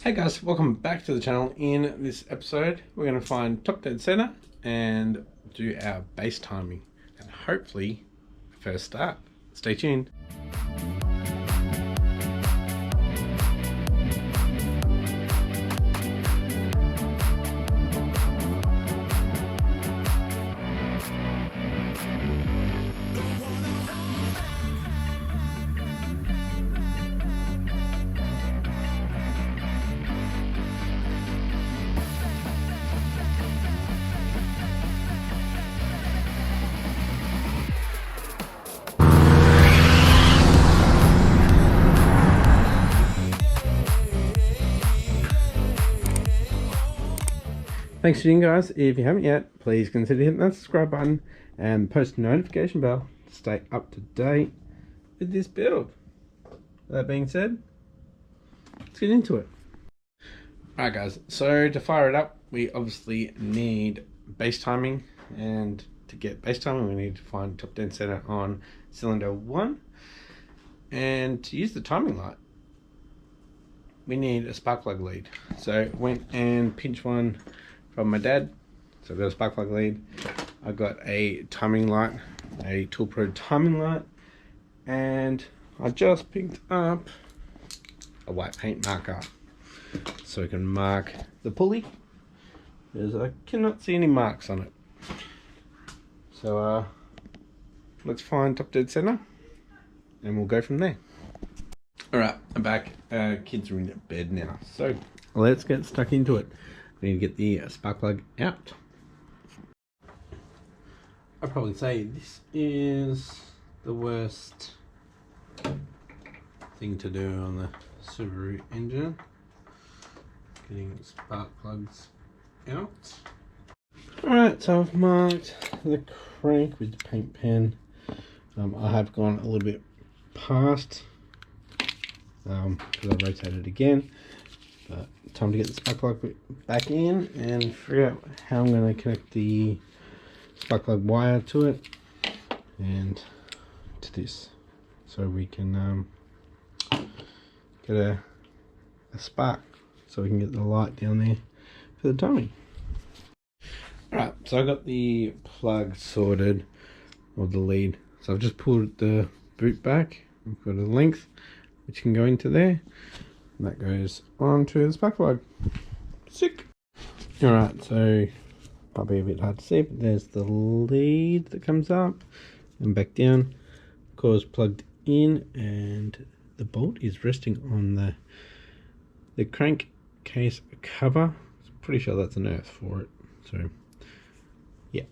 Hey guys, welcome back to the channel. In this episode, we're going to find top dead center and do our base timing and hopefully first start. Stay tuned. Thanks for watching, guys. If you haven't yet, please consider hitting that subscribe button and post notification bell to stay up to date with this build. That being said, let's get into it. Alright guys, so to fire it up, we obviously need base timing, and to get base timing we need to find top dead center on cylinder 1, and to use the timing light we need a spark plug lead. So went and pinched one from my dad, so I've got a spark plug lead, I've got a timing light, a Tool Pro timing light, and I just picked up a white paint marker so we can mark the pulley, because I cannot see any marks on it. So let's find top dead center and we'll go from there. Alright, I'm back. Kids are in bed now, so let's get stuck into it. We need to get the spark plug out. I'd probably say this is the worst thing to do on the Subaru engine, getting spark plugs out. Alright, so I've marked the crank with the paint pen. I have gone a little bit past because I rotated again, but time to get the spark plug back in and figure out how I'm going to connect the spark plug wire to it and to this, so we can get a spark, so we can get the light down there for the timing. Alright, so I got the plug sorted, or the lead, so I've just pulled the boot back. I've got a length which can go into there, and that goes onto the spark plug. Sick! Alright, so might be a bit hard to see, but there's the lead that comes up and back down, of course plugged in, and the bolt is resting on the crankcase cover. I'm pretty sure that's an earth for it, so yeah.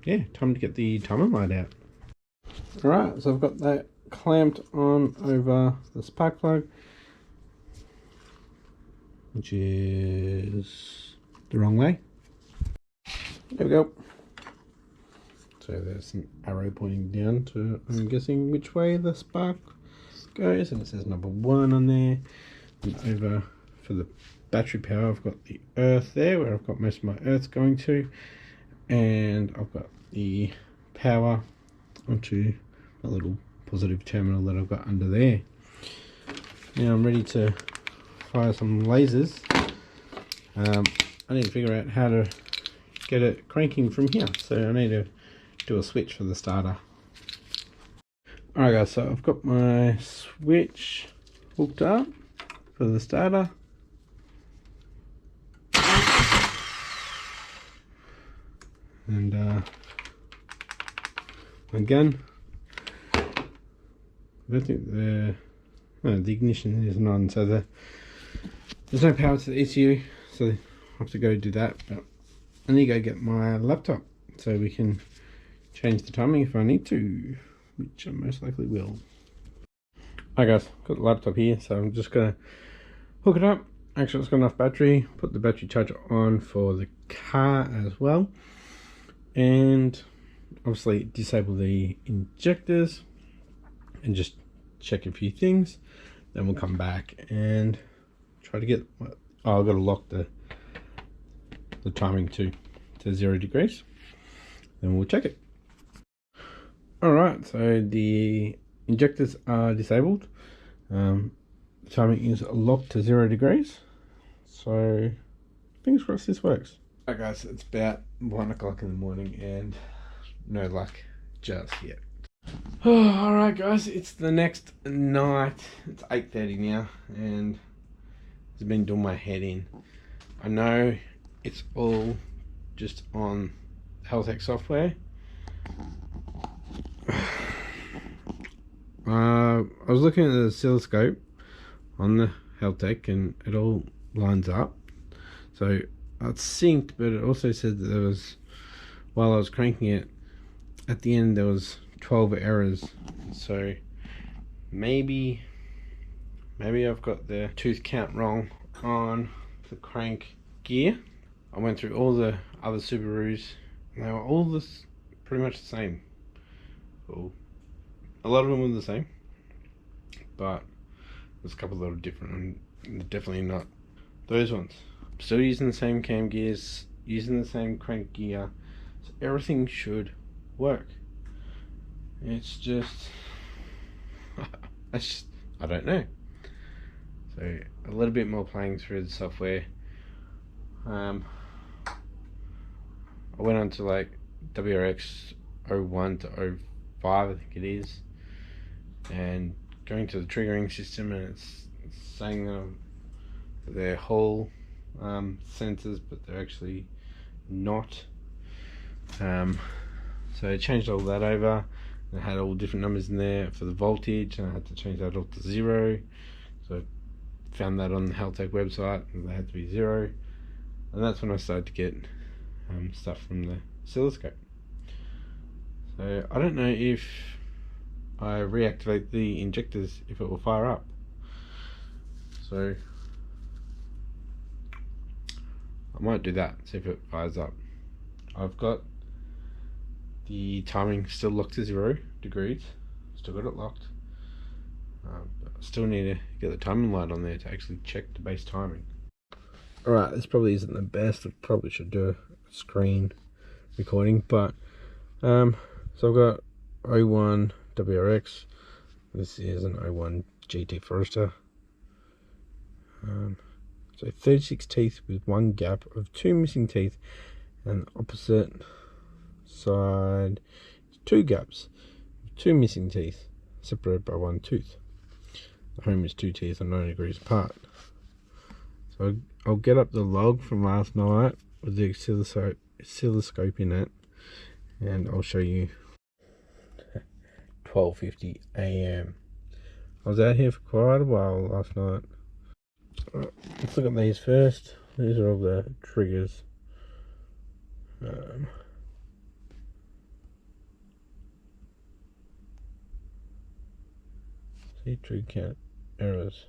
Yeah, time to get the timing light out. Alright, so I've got that clamped on over the spark plug, which is the wrong way. There we go. So there's an arrow pointing down to, I'm guessing, which way the spark goes, and it says number 1 on there. And over for the battery power, I've got the earth there, where I've got most of my earths going to, and I've got the power onto a little positive terminal that I've got under there. Now I'm ready to fire some lasers. I need to figure out how to get it cranking from here, so I need to do a switch for the starter. Alright guys, so I've got my switch hooked up for the starter. And my gun. I don't think the ignition isn't on, so there's no power to the ECU, so I have to go do that. But I need to go get my laptop so we can change the timing if I need to, which I most likely will. Alright guys, got the laptop here, so I'm just gonna hook it up. Actually, it's got enough battery. Put the battery charger on for the car as well, and obviously disable the injectors and just check a few things. Then we'll come back and try to get, oh, I've got to lock the timing to 0 degrees, then we'll check it. Alright, so the injectors are disabled. timing is locked to 0 degrees. So fingers crossed this works. Alright guys, it's about 1 o'clock in the morning and no luck just yet. Alright guys, it's the next night. It's 8:30 now and it's been doing my head in. I know it's all just on Haltech software. I was looking at the oscilloscope on the Haltech and it all lines up. So it's synced, but it also said that there was, while I was cranking it, at the end there was 12 errors. So maybe I've got the tooth count wrong on the crank gear. I went through all the other Subarus and they were all pretty much the same. Well, a lot of them were the same, but there's a couple that are different and definitely not those ones. I'm still using the same cam gears, using the same crank gear, so everything should work. It's just I don't know. So a little bit more playing through the software. I went on to like WRX 01 to 05, I think it is, and going to the triggering system, and it's saying that they're Hall sensors, but they're actually not. So I changed all that over. I had all different numbers in there for the voltage, and I had to change that all to 0. So I found that on the Haltech website, and they had to be 0. And that's when I started to get stuff from the oscilloscope. So I don't know if I reactivate the injectors, if it will fire up. So I might do that, see if it fires up. I've got the timing still locked to 0 degrees, still got it locked. But I still need to get the timing light on there to actually check the base timing. Alright, this probably isn't the best. I probably should do a screen recording, but so I've got 01 WRX. This is an 01 GT Forester. So 36 teeth with 1 gap of 2 missing teeth, and the opposite side 2 gaps, 2 missing teeth, separated by 1 tooth. The home is 2 teeth and 9 degrees apart. So I'll get up the log from last night with the oscilloscope in it, and I'll show you. 12:50 AM. I was out here for quite a while last night. Right, let's look at these first. These are all the triggers. See, trigger count errors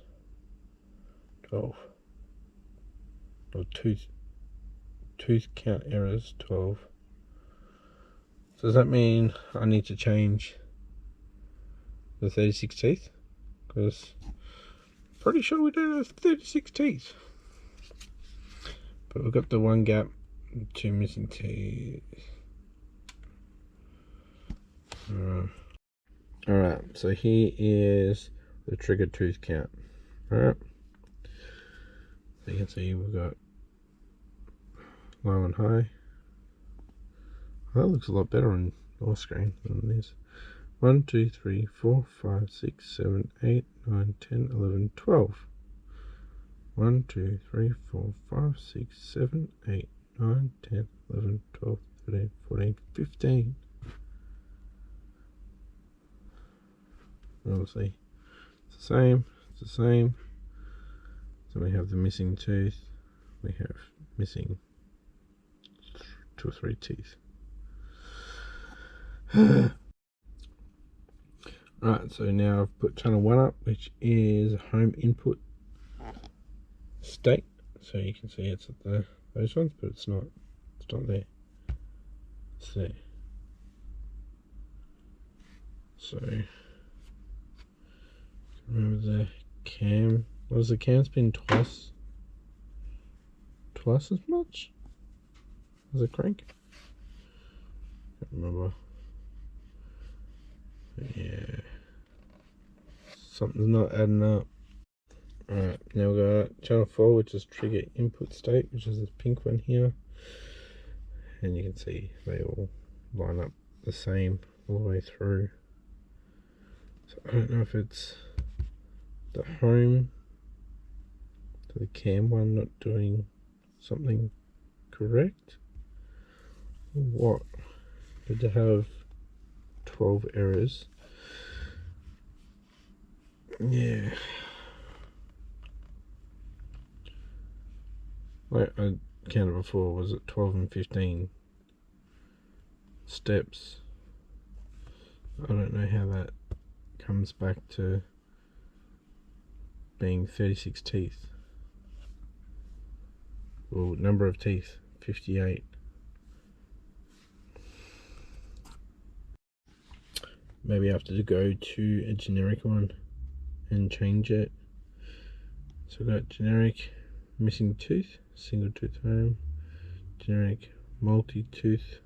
12. Or tooth count errors 12. So does that mean I need to change the 36 teeth? Because pretty sure we don't have 36 teeth. But we've got the 1 gap, 2 missing teeth. Alright, so here is the trigger tooth count. Alright. So you can see we've got low and high. That looks a lot better on your screen than this. 1, 2, 3, 4, 5, 6, 7, 8, 9, 10, 11, 12. 1, 2, 3, 4, 5, 6, 7, 8, 9, 10, 11, 12, 13, 14, 15. Obviously, it's the same. It's the same. So we have the missing tooth. We have missing 2 or 3 teeth. Right, so now I've put channel 1 up, which is home input state. So you can see it's at those ones, but it's not there. It's there. So remember the cam. What was the cam spin twice as much as a crank? Can't remember. Yeah, something's not adding up. Alright, now we've got channel 4, which is trigger input state, which is this pink one here. And you can see they all line up the same all the way through. So I don't know if it's the home to the cam one not doing something correct or what, but to have 12 errors. Yeah. Like I counted before, was it 12 and 15 steps? I don't know how that comes back to being 36 teeth. Well, number of teeth, 58. Maybe I have to go to a generic one and change it. So I've got generic missing tooth, single tooth home, generic multi-tooth,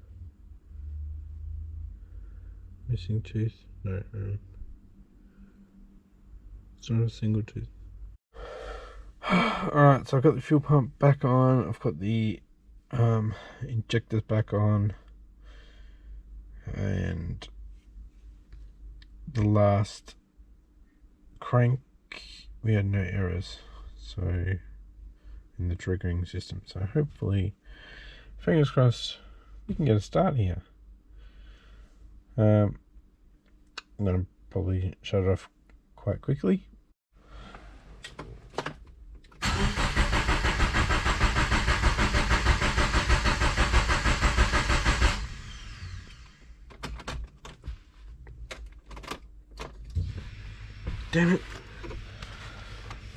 missing tooth, no, it's not a single tooth. Alright, so I've got the fuel pump back on, I've got the injectors back on, and the last crank we had no errors, so in the triggering system, so hopefully, fingers crossed, we can get a start here. I'm gonna probably shut it off quite quickly. Damn it.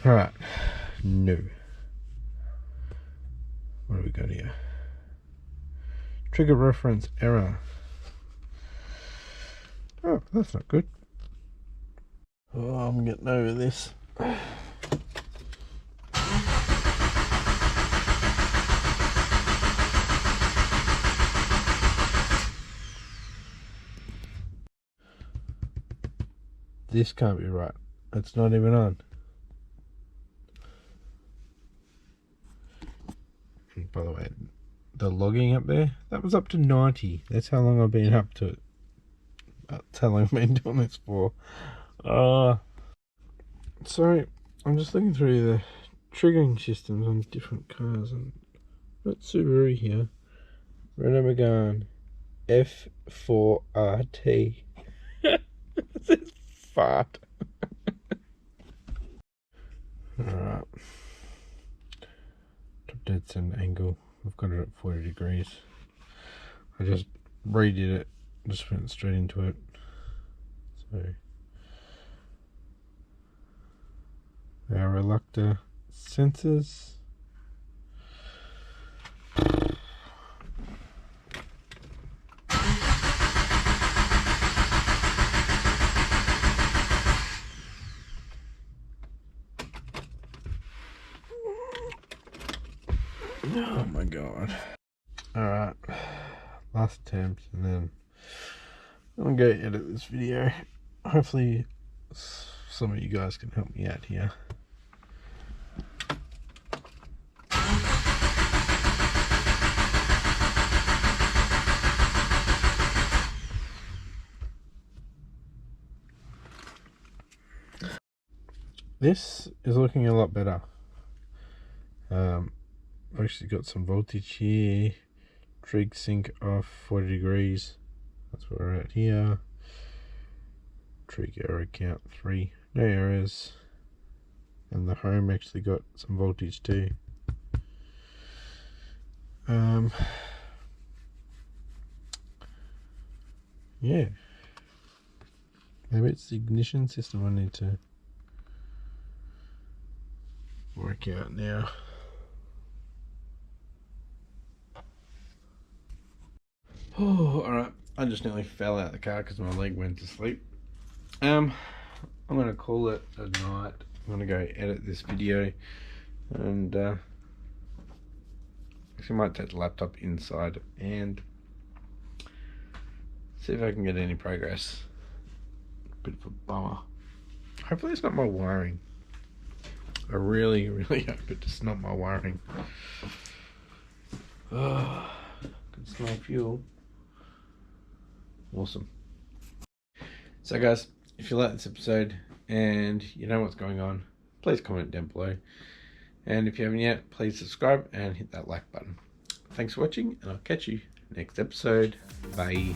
Alright. No. What do we got here? Trigger reference error. Oh, that's not good. Oh, I'm getting over this. This can't be right. It's not even on. And by the way, the logging up there, that was up to 90. That's how long I've been up to it. That's how long I've been doing this for. So, I'm just looking through the triggering systems on different cars, and I've got Subaru here. Renault Megane F4RT. It says fart. Alright. Top dead center angle. I've got it at 40 degrees. I just redid it. Just went straight into it. So our reluctor sensors. Oh my god. Alright, last attempt, and then I'm gonna go edit this video. Hopefully some of you guys can help me out here. This is looking a lot better. I've actually got some voltage here. Trig sync off 40 degrees. That's where we're at here. Trig error count 3. No errors. And the home actually got some voltage too. Yeah. Maybe it's the ignition system I need to work out now. Oh, alright. I just nearly fell out of the car because my leg went to sleep. I'm going to call it a night. I'm going to go edit this video and actually might take the laptop inside and see if I can get any progress. Bit of a bummer. Hopefully it's not my wiring. I really, really hope it's not my wiring. Oh, I can smell fuel. Awesome. So guys, if you like this episode and you know what's going on, please comment down below. And if you haven't yet, please subscribe and hit that like button. Thanks for watching, and I'll catch you next episode. Bye.